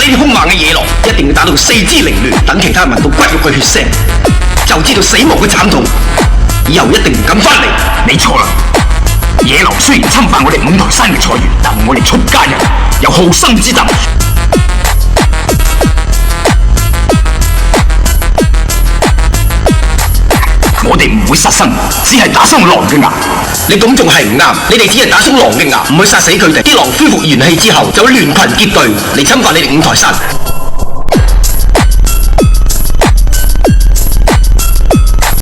呢啲兇猛嘅野狼，一定要打到四肢凌亂，等其他人聞到骨肉嘅血腥，就知道死亡嘅慘痛，以後一定唔敢翻嚟。你錯啦！野狼雖然侵犯我哋五台山嘅菜園，但我哋出家人有好生之德。我哋唔會殺生，只係打傷狼嘅牙。你咁仲係唔啱，你哋只係打傷狼嘅牙，唔去殺死佢哋。啲狼恢復元氣之後，就會聯群結隊嚟侵犯你哋五台山。